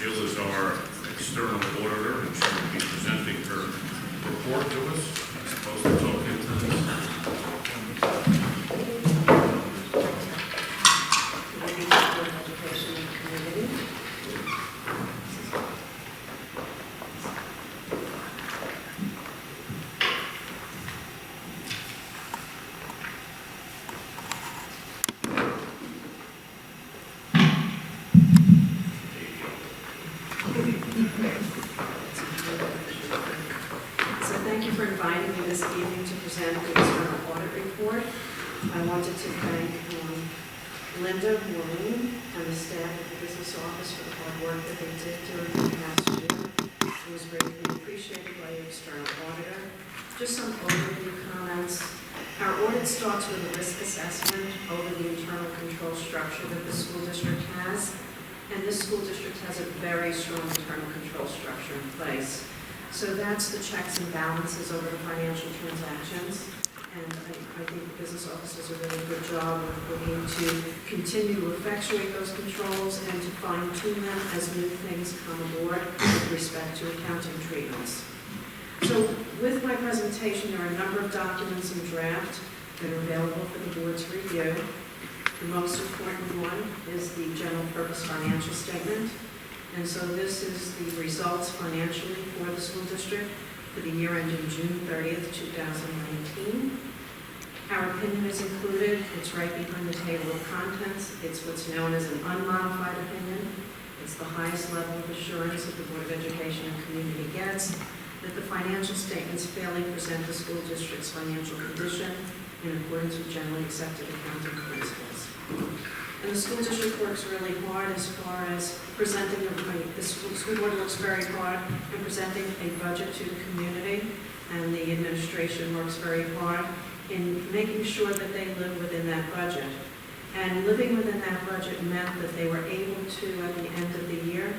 Jill is our external auditor, and she will be presenting her report to us. I suppose to talk into this. Education Committee. So thank you for inviting me this evening to present the external audit report. I wanted to thank Linda, Maureen, and the staff at the business office for the hard work that they did during the past year. It was greatly appreciated by the external auditor. Just some overview comments. Our audit starts with a risk assessment over the internal control structure that the school district has. And this school district has a very strong internal control structure in place. So that's the checks and balances over the financial transactions. And I think the business office does a really good job of looking to continue to effectuate those controls and to fine tune them as new things come aboard with respect to accounting treatments. So with my presentation, there are a number of documents in draft that are available for the board's review. The most important one is the general purpose financial statement. And so this is the results financially for the school district for the year ending June 30th, 2019. Our opinion is included. It's right behind the table of contents. It's what's known as an unmodified opinion. It's the highest level of assurance that the Board of Education and Community gets that the financial statements fairly present the school district's financial condition in accordance with generally accepted accounting principles. And the school district works really hard as far as presenting, the school board works very hard in presenting a budget to the community, and the administration works very hard in making sure that they live within that budget. And living within that budget meant that they were able to, at the end of the year,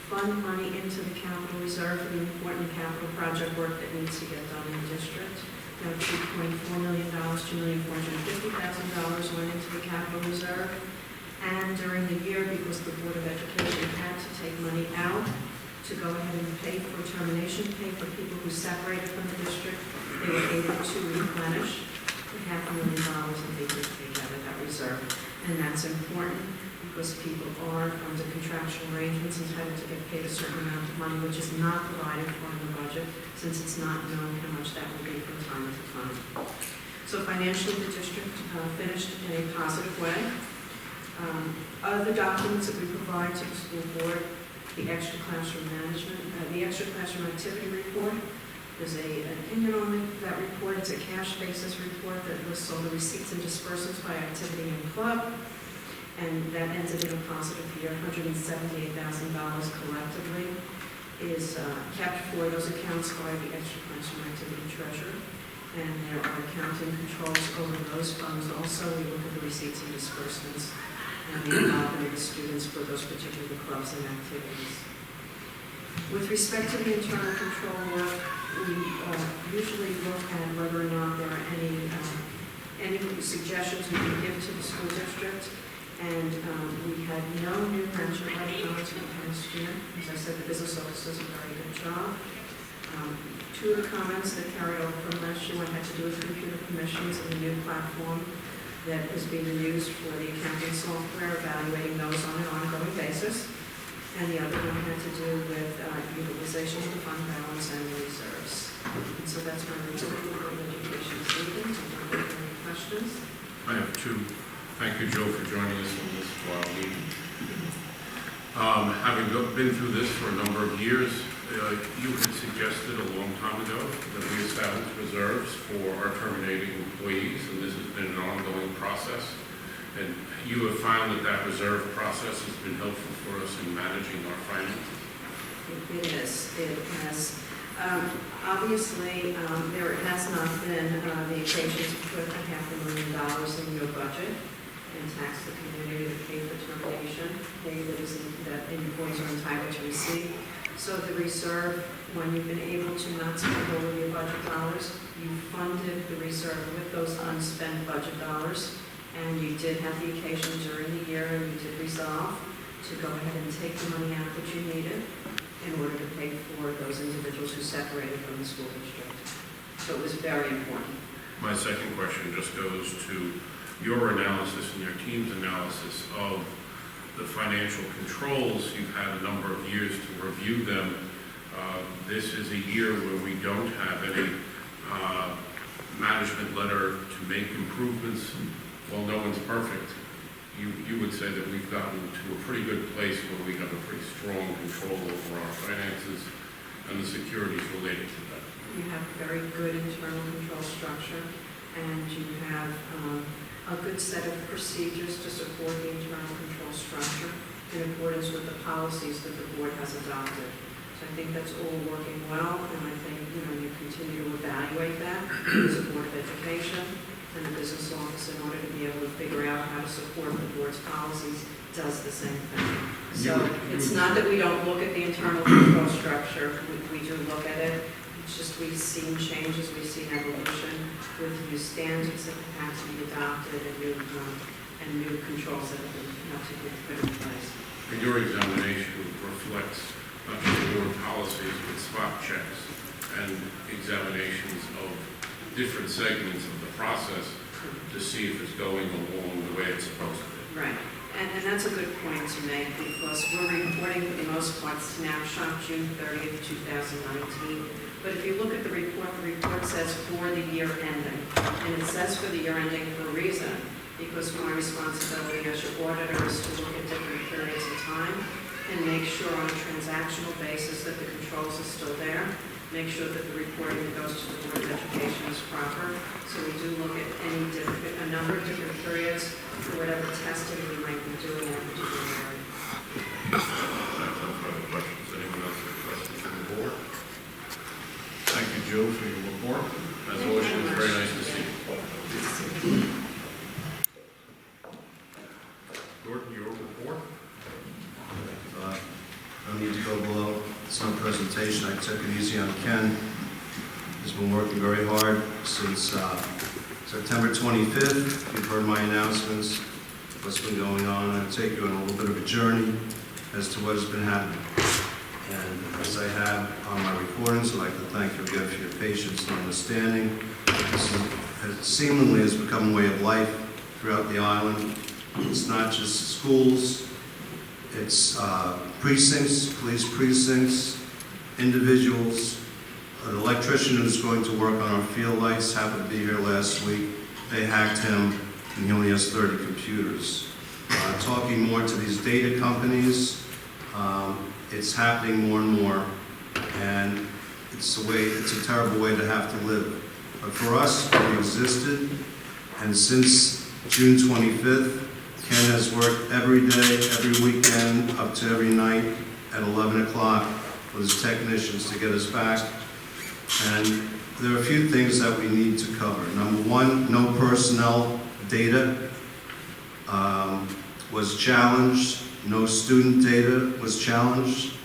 fund money into the capital reserve for the important capital project work that needs to get done in the district. $2.4 million, $2,450,000 went into the capital reserve. And during the year, because the Board of Education had to take money out to go ahead and pay for termination pay for people who separated from the district, they were able to replenish $500,000 that they did take out of that reserve. And that's important because people are under contractual arrangements entitled to get paid a certain amount of money, which is not provided for in the budget, since it's not known how much that will be from time to time. So financially, the district finished in a positive way. Other documents that we provide to the school board, the extra classroom management, the extra classroom activity report. There's an opinion on that report. It's a cash basis report that lists all the receipts and disbursements by activity and club. And that ended in a positive year. $178,000 collectively is kept for those accounts by the extra classroom activity treasurer. And there are accounting controls over those funds also. We look at the receipts and disbursements and the involvement of the students for those particular clubs and activities. With respect to the internal control work, we usually look at whether or not there are any suggestions we can give to the school district. And we had no new grants or write-downs in the past year. As I said, the business office does a very good job. Two of the comments that carried over from last year had to do with computer permissions and the new platform that is being used for the accounting software, evaluating those on an ongoing basis. And the other one had to do with utilization of the fund balance and the reserves. And so that's my report for education this evening. Are there any questions? I have two. Thank you, Joe, for joining us on this wild meeting. Having been through this for a number of years, you had suggested a long time ago that we establish reserves for our terminating employees, and this has been an ongoing process. And you have found that that reserve process has been helpful for us in managing our finances? It is. It has. Obviously, there has not been the occasion to put $500,000 in your budget and tax the community to pay for termination pay that employees are entitled to receive. So the reserve, when you've been able to not spend over your budget dollars, you funded the reserve with those unspent budget dollars, and you did have the occasion during the year, and you did resolve to go ahead and take the money out that you needed in order to pay for those individuals who separated from the school district. So it was very important. My second question just goes to your analysis and your team's analysis of the financial controls. You've had a number of years to review them. This is a year where we don't have any management letter to make improvements. While no one's perfect, you would say that we've gotten to a pretty good place where we have a pretty strong control over our finances and the securities related to that. You have a very good internal control structure, and you have a good set of procedures to support the internal control structure in accordance with the policies that the board has adopted. So I think that's all working well, and I think, you continue to evaluate that as a Board of Education and the business office in order to be able to figure out how to support the board's policies does the same thing. So it's not that we don't look at the internal control structure, we do look at it. It's just we've seen changes, we've seen evolution with new standards that have had to be adopted and new controls that have been put in place. And your examination reflects not just board policies, but spot checks and examinations of different segments of the process to see if it's going along the way it's supposed to. Right, and that's a good point to make, because we're reporting for the most part snapshot June 30th, 2019. But if you look at the report says for the year ending, and it says for the year ending for a reason, because my responsibility as your auditor is to look at different periods of time and make sure on a transactional basis that the controls are still there, make sure that the reporting that goes to the Board of Education is proper. So we do look at a number of different periods for whatever testing we might be doing in a particular area. I have no further questions. Anyone else have questions from the board? Thank you, Joe, for your report. As always, it was very nice to see you. Gordon, your report? No need to go below. It's no presentation. I took it easy on Ken. He's been working very hard since September 25th. You've heard my announcements, what's been going on. I'll take you on a little bit of a journey as to what has been happening. And as I have on my recordings, I'd like to thank you again for your patience and understanding. This seemingly has become a way of life throughout the island. It's not just schools, it's precincts, police precincts, individuals. An electrician who's going to work on our field lights happened to be here last week. They hacked him, and he only has 30 computers. Talking more to these data companies, it's happening more and more, and it's a terrible way to have to live. But for us, we existed, and since June 25th, Ken has worked every day, every weekend, up to every night at 11 o'clock with his technicians to get us back. And there are a few things that we need to cover. Number one, no personnel data was challenged. No student data was challenged.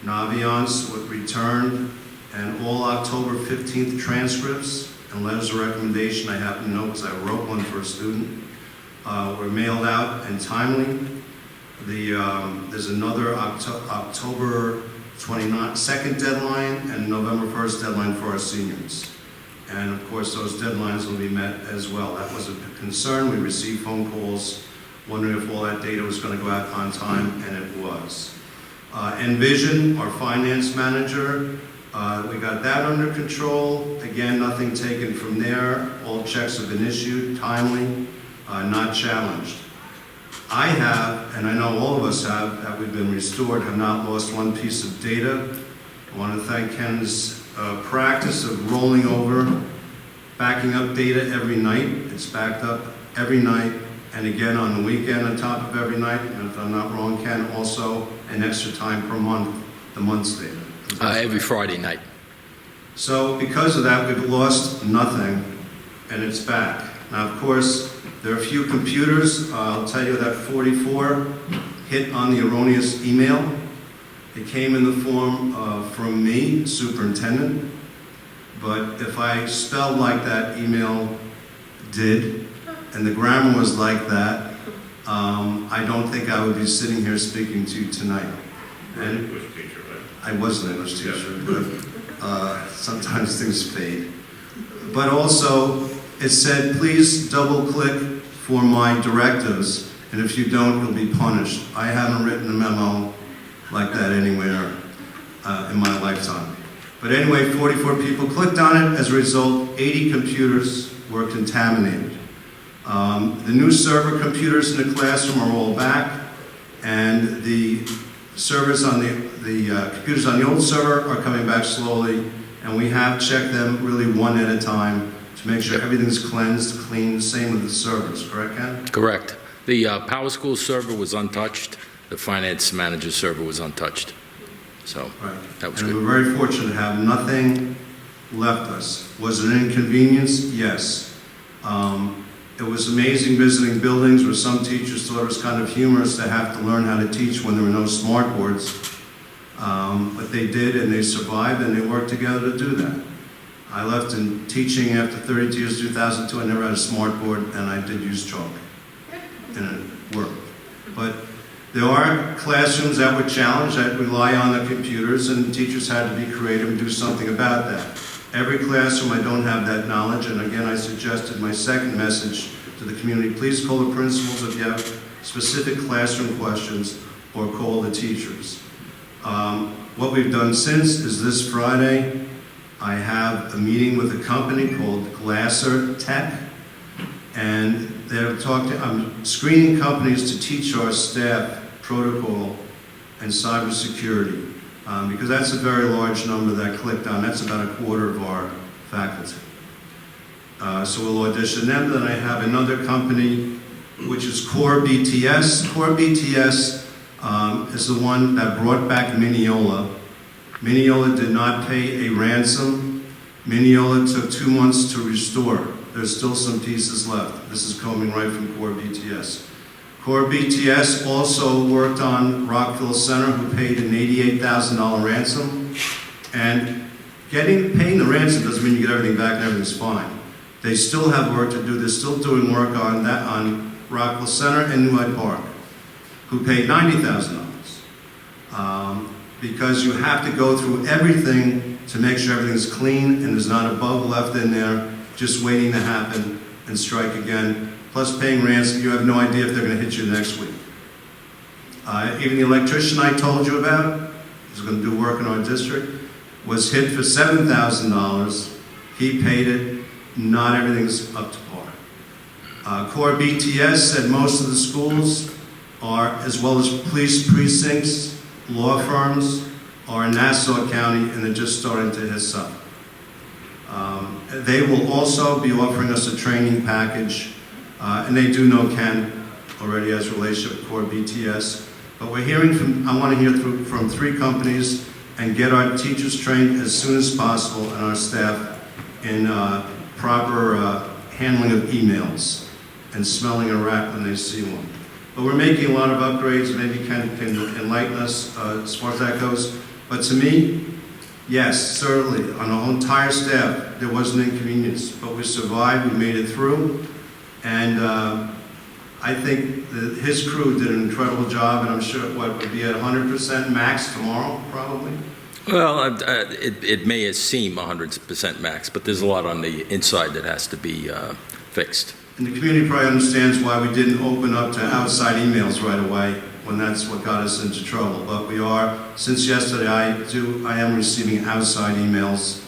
Naviance was returned, and all October 15th transcripts and letters of recommendation, I happen to know because I wrote one for a student, were mailed out and timely. There's another October 22nd deadline and November 1st deadline for our seniors. And of course, those deadlines will be met as well. That was a concern. We received phone calls wondering if all that data was going to go out on time, and it was. Envision, our finance manager, we got that under control. Again, nothing taken from there. All checks have been issued, timely, not challenged. I have, and I know all of us have, that we've been restored, have not lost one piece of data. I want to thank Ken's practice of rolling over, backing up data every night. It's backed up every night, and again on the weekend on top of every night. And if I'm not wrong, Ken, also an extra time per month, the month's data. Every Friday night. So because of that, we've lost nothing, and it's back. Now, of course, there are a few computers. I'll tell you that 44 hit on the erroneous email. It came in the form from me, superintendent. But if I spelled like that email did, and the grammar was like that, I don't think I would be sitting here speaking to you tonight. You're an And English teacher, right? I was an English teacher, but sometimes things fade. But also, it said, please double-click for my directives, and if you don't, you'll be punished. I haven't written a memo like that anywhere in my lifetime. But anyway, 44 people clicked on it. As a result, 80 computers were contaminated. The new server computers in the classroom are all back, and the servers on the computers on the old server are coming back slowly, and we have checked them really one at a time to make sure everything's cleansed, cleaned, same with the servers, correct, Ken? Correct. The Power School server was untouched. The finance manager server was untouched. So Right. that was And good. we're very fortunate to have nothing left us. Was it an inconvenience? Yes. It was amazing visiting buildings where some teachers thought it was kind of humorous to have to learn how to teach when there were no smart boards. But they did, and they survived, and they worked together to do that. I left in teaching after 32 years, 2002. I never had a smart board, and I did use chalk, and it worked. But there are classrooms that were challenged that rely on the computers, and teachers had to be creative and do something about that. Every classroom, I don't have that knowledge, and again, I suggested my second message to the community, please call the principals if you have specific classroom questions, or call the teachers. What we've done since is this Friday, I have a meeting with a company called Glasser Tech, and I'm screening companies to teach our staff protocol and cybersecurity, because that's a very large number that clicked on. That's about a quarter of our faculty. So we'll audition them. Then I have another company, which is Core BTS. Core BTS is the one that brought back Mineola. Mineola did not pay a ransom. Mineola took 2 months to restore. There's still some pieces left. This is coming right from Core BTS. Core BTS also worked on Rockville Center, who paid an $88,000 ransom. And paying the ransom doesn't mean you get everything back and everything's fine. They still have work to do. They're still doing work on that on Rockville Center and New Hyde Park, who paid $90,000. Because you have to go through everything to make sure everything's clean and there's not a bug left in there just waiting to happen and strike again. Plus paying ransom, you have no idea if they're going to hit you next week. Even the electrician I told you about, who's going to do work in our district, was hit for $7,000. He paid it. Not everything's up to par. Core BTS said most of the schools are, as well as police precincts, law firms, are in Nassau County, and they're just starting to hiss up. They will also be offering us a training package, and they do know Ken already has a relationship with Core BTS. But we're hearing I want to hear from 3 companies and get our teachers trained as soon as possible and our staff in proper handling of emails and smelling a rat when they see one. But we're making a lot of upgrades. Maybe Ken can enlighten us as far as that goes. But to me, yes, certainly, on our entire staff, there was an inconvenience. But we survived, we made it through. And I think that his crew did an incredible job, and I'm sure would be at 100% max tomorrow, probably. Well, it may seem 100% max, but there's a lot on the inside that has to be fixed. And the community probably understands why we didn't open up to outside emails right away when that's what got us into trouble. But we are, since yesterday, I am receiving outside emails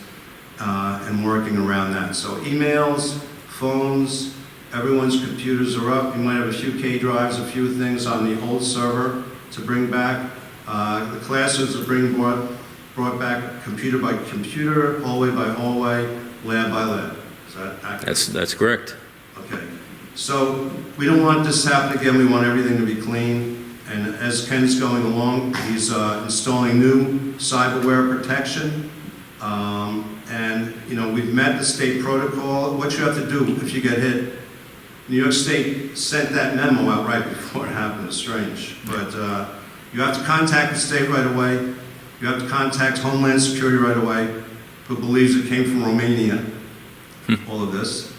and working around that. So emails, phones, everyone's computers are up. You might have a few K drives, a few things on the old server to bring back. The classes are brought back computer by computer, hallway by hallway, lab by lab. Is that accurate? That's correct. Okay. So we don't want this to happen again. We want everything to be clean. And as Ken's going along, he's installing new cyberware protection. And, you know, we've met the state protocol. What you have to do if you get hit, New York State sent that memo out right before it happened. It's strange. But you have to contact the state right away. You have to contact Homeland Security right away, who believes it came from Romania, all of this.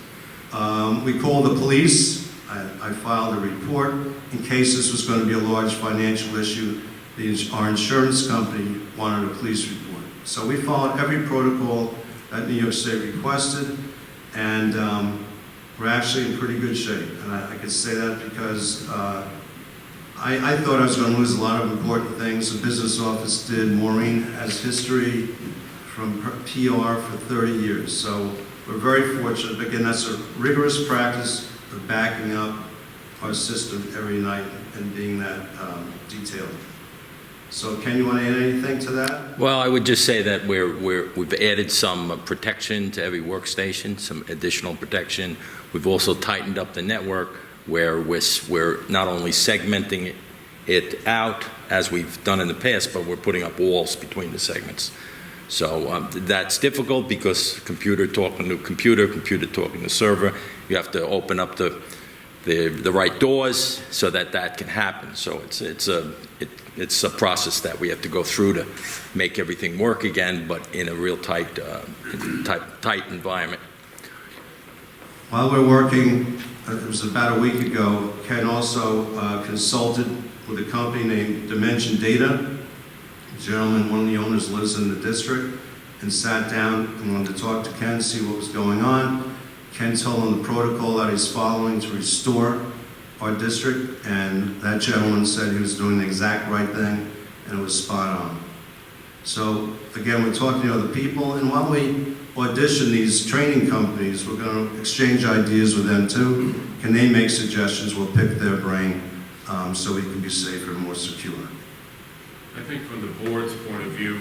We called the police. I filed a report. in case this was going to be a large financial issue, our insurance company wanted a police report. So we followed every protocol that New York State requested, and we're actually in pretty good shape. And I can say that because I thought I was going to lose a lot of important things. The business office did. Maureen has history from PR for 30 years. So we're very fortunate. But again, that's a rigorous practice of backing up our system every night and being that detailed. So Ken, you want to add anything to that? Well, I would just say that we've added some protection to every workstation, some additional protection. We've also tightened up the network where we're not only segmenting it out as we've done in the past, but we're putting up walls between the segments. So that's difficult because computer talking to computer, computer talking to server. You have to open up the right doors so that can happen. So it's a process that we have to go through to make everything work again, but in a real tight environment. While we're working, it was about a week ago, Ken also consulted with a company named Dimension Data. A gentleman, one of the owners, lives in the district, and sat down and wanted to talk to Ken, see what was going on. Ken told him the protocol that he's following to restore our district, and that gentleman said he was doing the exact right thing, and it was spot on. So again, we're talking to other people, and while we audition these training companies, we're going to exchange ideas with them too. Can they make suggestions? We'll pick their brain so we can be safer and more secure. I think from the board's point of view,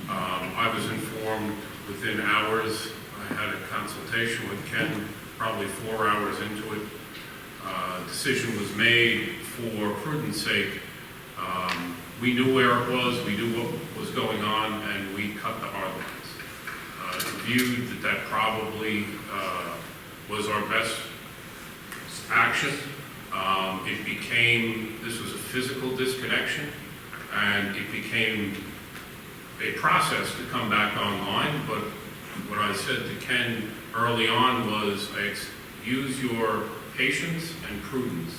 I was informed within hours. I had a consultation with Ken, probably 4 hours into it. Decision was made for prudence sake. We knew where it was, we knew what was going on, and we cut the hard lines. Viewed that probably was our best action. It became, this was a physical disconnection, and it became a process to come back online. But what I said to Ken early on was, use your patience and prudence,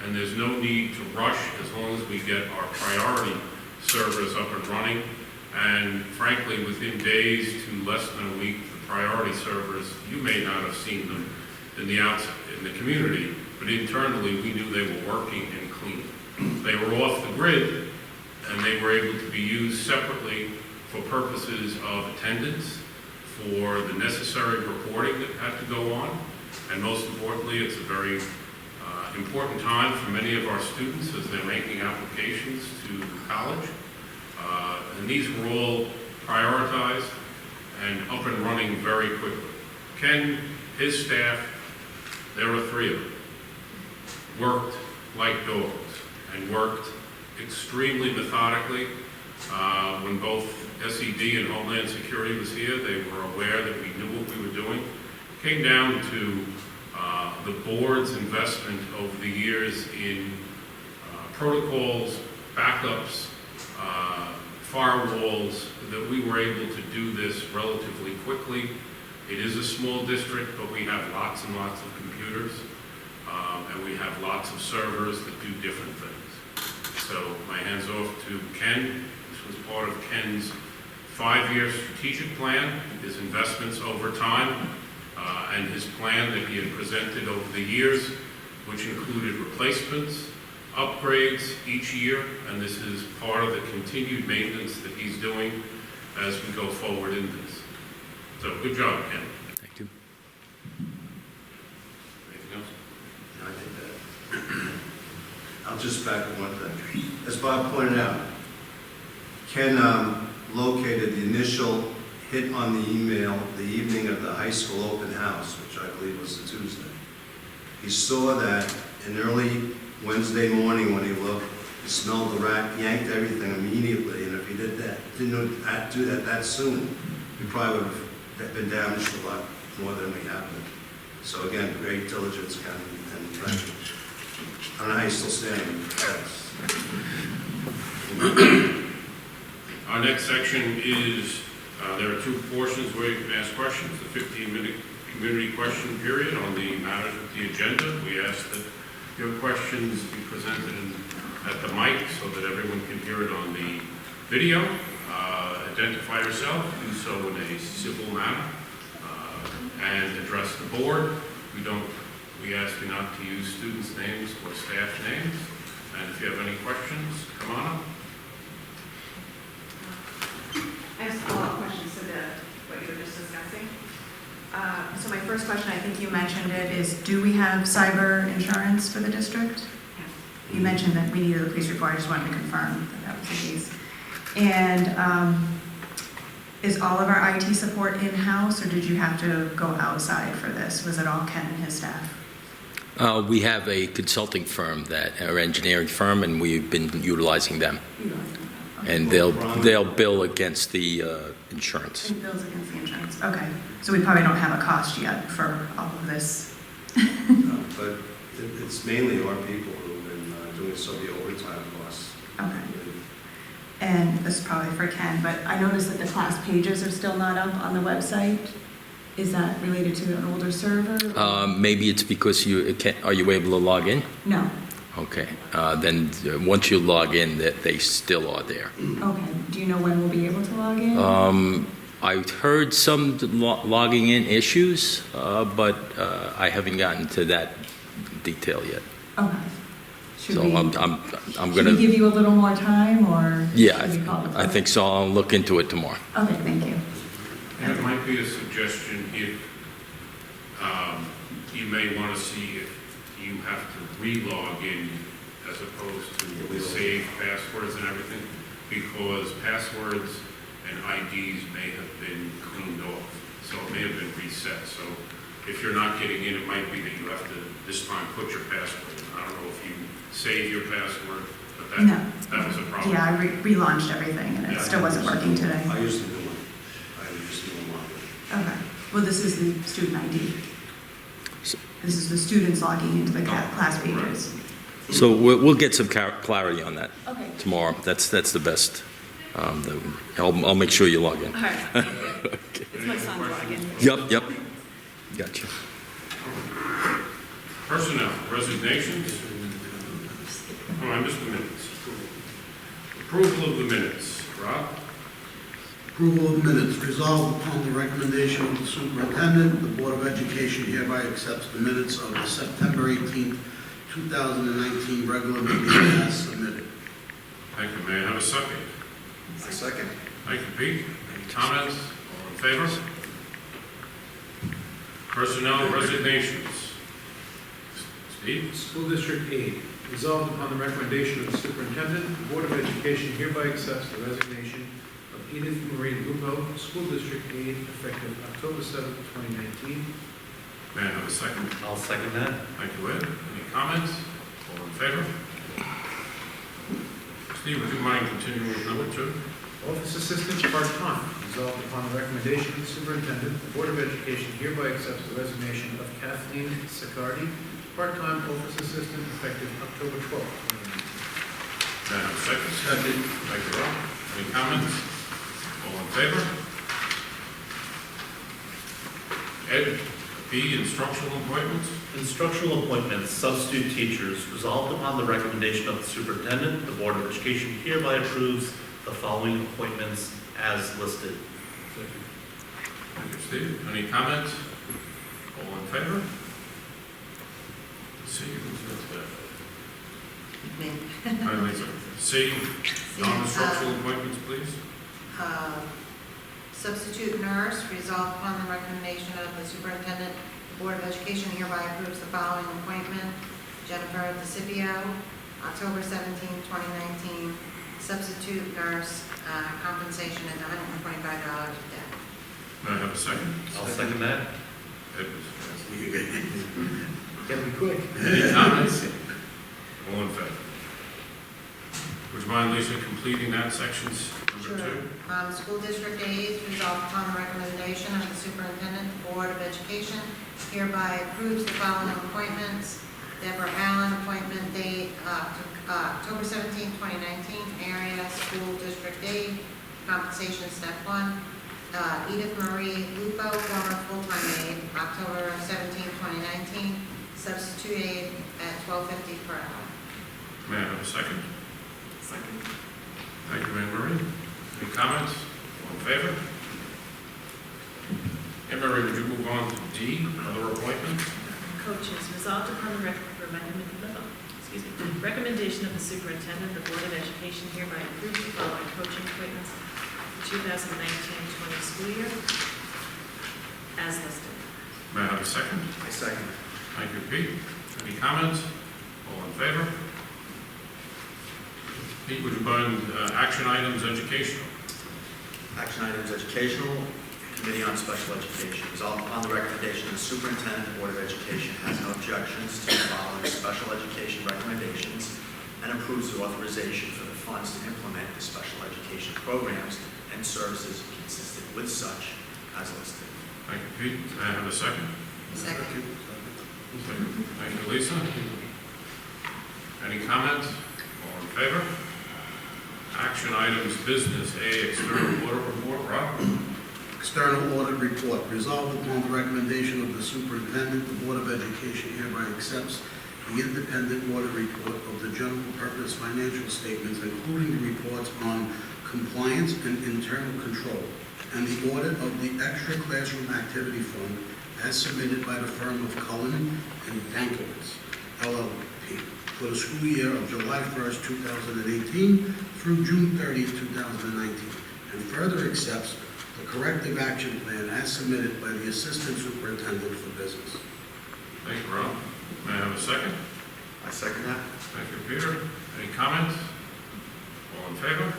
and there's no need to rush as long as we get our priority servers up and running. And frankly, within days to less than a week, the priority servers, you may not have seen them in the community, but internally we knew they were working and clean. They were off the grid, and they were able to be used separately for purposes of attendance, for the necessary reporting that had to go on, and most importantly, it's a very important time for many of our students as they're making applications to college. And these were all prioritized and up and running very quickly. Ken, his staff, there were 3 of them, worked like dogs and worked extremely methodically. When both SED and Homeland Security was here, they were aware that we knew what we were doing. It came down to the board's investment over the years in protocols, backups, firewalls, that we were able to do this relatively quickly. It is a small district, but we have lots and lots of computers, and we have lots of servers that do different things. So my hands off to Ken. This was part of Ken's 5-year strategic plan, his investments over time, and his plan that he had presented over the years, which included replacements, upgrades each year, and this is part of the continued maintenance that he's doing as we go forward in this. So good job, Ken. Thank you. Anything else? I think that. I'll just back up one thing. As Bob pointed out, Ken located the initial hit on the email the evening of the high school open house, which I believe was a Tuesday. He saw that in early Wednesday morning when he looked, he smelled the rat, yanked everything immediately, and if he did that, didn't do that soon, we probably would have been damaged a lot more than we have been. So again, great diligence, Ken, and thank you. I don't know how you're still standing. Our next section is, there are 2 portions where you can ask questions. The 15-minute community question period on the matters of the agenda. We ask that Your questions be presented at the mic so that everyone can hear it on the video. Identify yourself, do so in a civil manner, and address the board. We ask you not to use students' names or staff names. And if you have any questions, come on up. I have follow-up questions to what you were just discussing. So my first question, I think you mentioned it, is do we have cyber insurance for the district? Yes. You mentioned that we needed a police report. I just wanted to confirm that that was the case. And is all of our IT support in-house, or did you have to go outside for this? Was it all Ken and his staff? We have a consulting firm, our engineering firm, and we've been utilizing them. Okay. And they'll bill against the insurance. And bills against the insurance. Okay. So we probably don't have a cost yet for all of this. But it's mainly our people who've been doing some of the overtime costs. Okay. And this is probably for Ken, but I noticed that the class pages are still not up on the website. Is that related to an older server? Maybe it's because are you able to log in? No. Okay. Then once you log in, they still are there. Okay. Do you know when we'll be able to log in? I heard some logging in issues, but I haven't gotten to that detail yet. Okay. Should So we, I'm should gonna. we give you a little more time, or? Yeah, should we call it a I think so. I'll look into it tomorrow. Okay, thank you. And it might be a suggestion if you may want to see if you have to re-log in as opposed to the save passwords and everything, because passwords and IDs may have been cleaned off, so it may have been reset. So if you're not getting in, it might be that you have to this time put your password in. I don't know if you save your password, but No. that was a problem. Yeah, I relaunched everything, and it Yeah. still wasn't working today. I used to do one. I used to do one. Okay. Well, this is the student ID. So- This is the students logging into the class pages. So we'll get some clarity on that Okay. tomorrow. That's the best. I'll make sure you log in. All right. It's my son's login. Yep. Gotcha. Personnel, resignations. Oh, I missed the minutes. Approval of the minutes. Rob? Approval of minutes. Resolved upon the recommendation of the superintendent, the Board of Education hereby accepts the minutes of the September 18th, 2019 regular meeting as submitted. Thank you. May I have a second? A second. Thank you, Pete. Any comments? All in favor? Personnel resignations. Steve? School District 8, resolved upon the recommendation of the superintendent, the Board of Education hereby accepts the resignation of Edith Marie Lupo, School District 8, effective October 7th, 2019. May I have a second? I'll second that. Thank you, Ed. Any comments? All in favor? Steve, would you mind continuing with number 2? Office Assistant, part-time, resolved upon the recommendation of the superintendent, the Board of Education hereby accepts the resignation of Kathleen Siccardi, part-time office assistant, effective October 12th, 2019. May I have a second? Second. Thank you, Rob. Any comments? All in favor? Ed, B, instructional appointments. Instructional appointments, substitute teachers, resolved upon the recommendation of the superintendent, the Board of Education hereby approves the following appointments as listed. Thank you, Steve. Any comments? All in favor? C, who's that? Hi, Lisa. C, non-instructional appointments, please. Substitute nurse, resolved upon the recommendation of the superintendent, the Board of Education hereby approves the following appointment. Jennifer DeCipio, October 17, 2019, substitute nurse, compensation at $125 a day. May I have a second? I'll second that. Ed was Gotta be quick. Any comments? All in favor? Would you mind, Lisa, completing that sections number 2? School District 8, resolved upon the recommendation of the superintendent, the Board of Education hereby approves the following appointments. Deborah Allen, appointment date October 17, 2019, area School District 8, compensation step 1. Edith Marie Lupo, former full-time aide, October 17, 2019, substitute aide at $12.50 per hour. May I have a second? Second. Thank you, Anne Marie. Any comments? All in favor? Anne Marie, would you move on to D, other appointments? Coaches, resolved upon the recommendation of the superintendent, the Board of Education hereby approves the following coaching appointments for 2019-20 school year as listed. May I have a second? I second. Thank you, Pete. Any comments? All in favor? Pete, would you mind action items, educational? Action items, educational, Committee on Special Education. Resolved upon the recommendation of the Superintendent, the Board of Education has no objections to the following special education recommendations and approves the authorization for the funds to implement the special education programs and services consistent with such as listed. Thank you, Pete. May I have a second? Second. Thank you, Lisa. Any comments? All in favor? Action items, business, A, external audit report. Rob? External audit report. Resolved upon the recommendation of the superintendent, the Board of Education hereby accepts the independent audit report of the general purpose financial statements, including the reports on compliance and internal control, and the audit of the extra classroom activity fund as submitted by the firm of Cullen and Dankowitz, LLP, for the school year of July 1st, 2018 through June 30th, 2019, and further accepts the corrective action plan as submitted by the Assistant Superintendent for Business. Thank you, Rob. May I have a second? I second that. Thank you, Peter. Any comments? All in favor?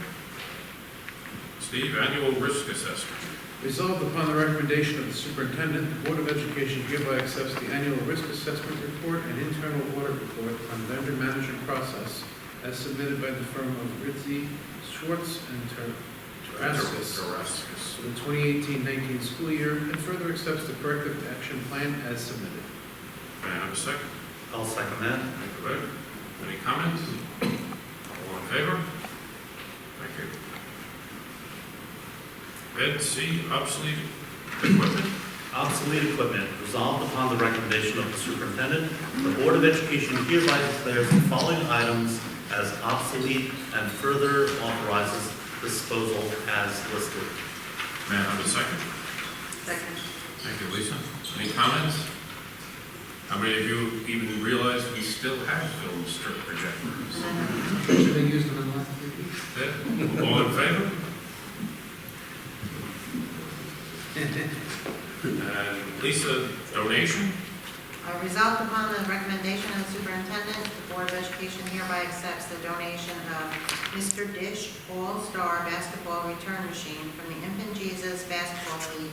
Steve, annual risk assessment. Resolved upon the recommendation of the superintendent, the Board of Education hereby accepts the annual risk assessment report and internal audit report on vendor management process as submitted by the firm of Ritzy, Schwartz, and Tarascus for the 2018-19 school year, and further accepts the corrective action plan as submitted. May I have a second? I'll second that. Thank you, Ed. Any comments? All in favor? Thank you. Ed, C, obsolete equipment. Obsolete equipment. Resolved upon the recommendation of the superintendent, the Board of Education hereby declares the following items as obsolete and further authorizes disposal as listed. May I have a second? Second. Thank you, Lisa. Any comments? How many of you even realize we still have film strip projectors? Should they use them in last week? Ed, all in favor? And Lisa, donation? Resolved upon the recommendation of the superintendent, the Board of Education hereby accepts the donation of Mr. Dish All-Star Basketball Return Machine from the Infant Jesus Basketball League,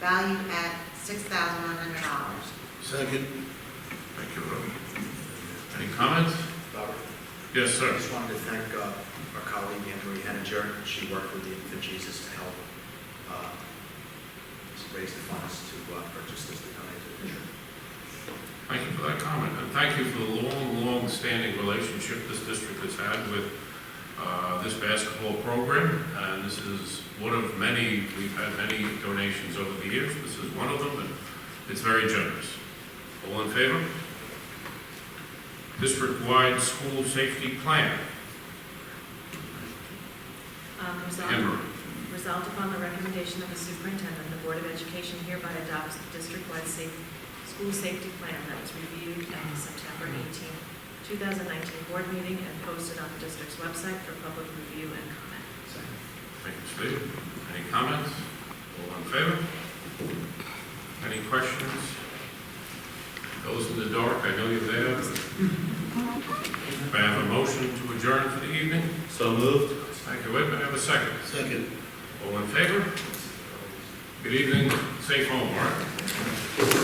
valued at $6,100. Second. Thank you, Rob. Any comments? Robert? Yes, I sir. just wanted to thank our colleague, Anne Marie Henninger. She worked with the Infant Jesus to help raise the funds to purchase this to donate to the church. Thank you for that comment, and thank you for the long-standing relationship this district has had with this basketball program. And this is one of many, we've had many donations over the years. This is one of them, and it's very generous. All in favor? District-wide school safety plan. Resolved upon the recommendation of the superintendent, the Board of Education hereby adopts the district-wide school safety plan that was reviewed at the September 18, 2019 board meeting and posted on the district's website for public review and comment. Thank you, Steve. Any comments? All in favor? Any questions? Those in the dark, I know you're there, but may I have a motion to adjourn for the evening? So moved. Thank you, Ed. May I have a second? Second. All in favor? Good evening. Safe home, Mark.